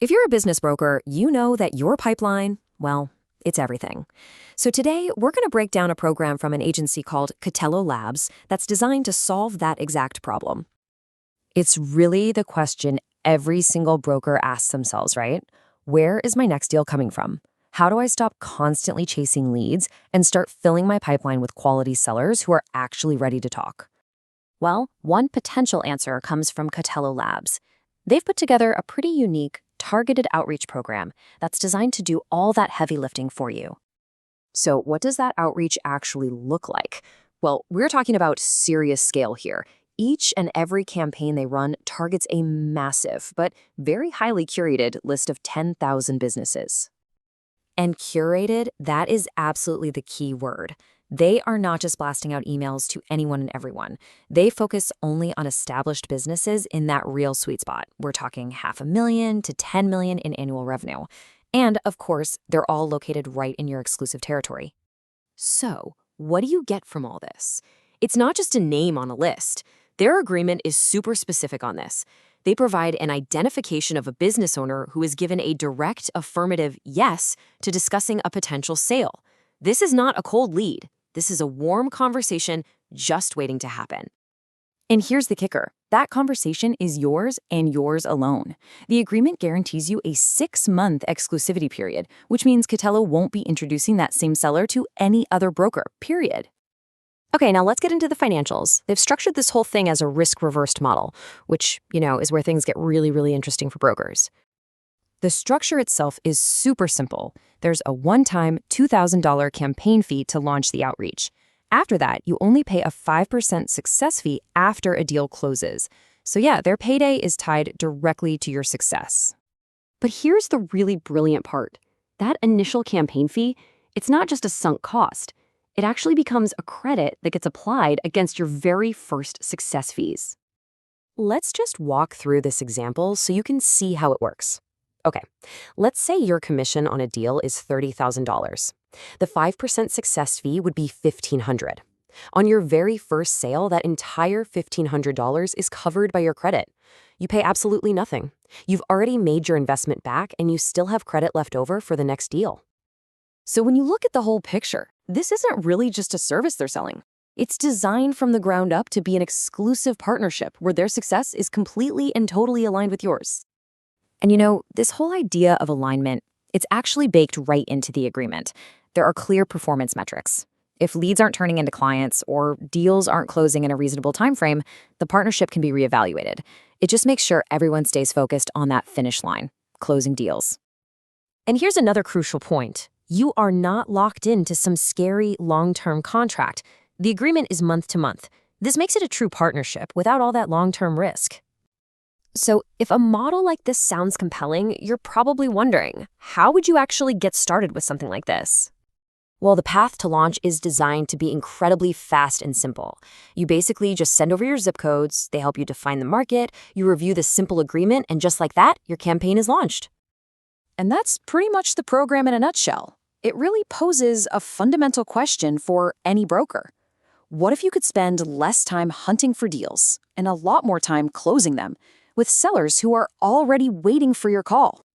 If you're a business broker, you know that your pipeline, well, it's everything. So today, we're going to break down a program from an agency called Kattelo Labs that's designed to solve that exact problem. It's really the question every single broker asks themselves, right? Where is my next deal coming from? How do I stop constantly chasing leads and start filling my pipeline with quality sellers who are actually ready to talk? Well, one potential answer comes from Kattelo Labs. They've put together a pretty unique, targeted outreach program that's designed to do all that heavy lifting for you. So what does that outreach actually look like? Well, we're talking about serious scale here. Each and every campaign they run targets a massive, but very highly curated list of 10,000 businesses. And curated, that is absolutely the key word. They are not just blasting out emails to anyone and everyone. They focus only on established businesses in that real sweet spot. We're talking $500,000 to $10 million in annual revenue. And of course, they're all located right in your exclusive territory. So, what do you get from all this? It's not just a name on a list. Their agreement is super specific on this. They provide an identification of a business owner who is given a direct affirmative yes to discussing a potential sale. This is not a cold lead. This is a warm conversation just waiting to happen. And here's the kicker. That conversation is yours and yours alone. The agreement guarantees you a 6-month exclusivity period, which means Kattelo won't be introducing that same seller to any other broker, period. Okay, now let's get into the financials. They've structured this whole thing as a risk-reversed model, which, is where things get really, really interesting for brokers. The structure itself is super simple. There's a one-time $2,000 campaign fee to launch the outreach. After that, you only pay a 5% success fee after a deal closes. So yeah, their payday is tied directly to your success. But here's the really brilliant part. That initial campaign fee, it's not just a sunk cost. It actually becomes a credit that gets applied against your very first success fees. Let's just walk through this example so you can see how it works. Okay, let's say your commission on a deal is $30,000. The 5% success fee would be $1,500. On your very first sale, that entire $1,500 is covered by your credit. You pay absolutely nothing. You've already made your investment back, and you still have credit left over for the next deal. So when you look at the whole picture, this isn't really just a service they're selling. It's designed from the ground up to be an exclusive partnership where their success is completely and totally aligned with yours. And this whole idea of alignment, it's actually baked right into the agreement. There are clear performance metrics. If leads aren't turning into clients or deals aren't closing in a reasonable time frame, the partnership can be reevaluated. It just makes sure everyone stays focused on that finish line, closing deals. And here's another crucial point. You are not locked into some scary long-term contract. The agreement is month to month. This makes it a true partnership without all that long-term risk. So if a model like this sounds compelling, you're probably wondering, how would you actually get started with something like this? Well, the path to launch is designed to be incredibly fast and simple. You basically just send over your zip codes, they help you define the market, you review the simple agreement, and just like that, your campaign is launched. And that's pretty much the program in a nutshell. It really poses a fundamental question for any broker. What if you could spend less time hunting for deals and a lot more time closing them with sellers who are already waiting for your call?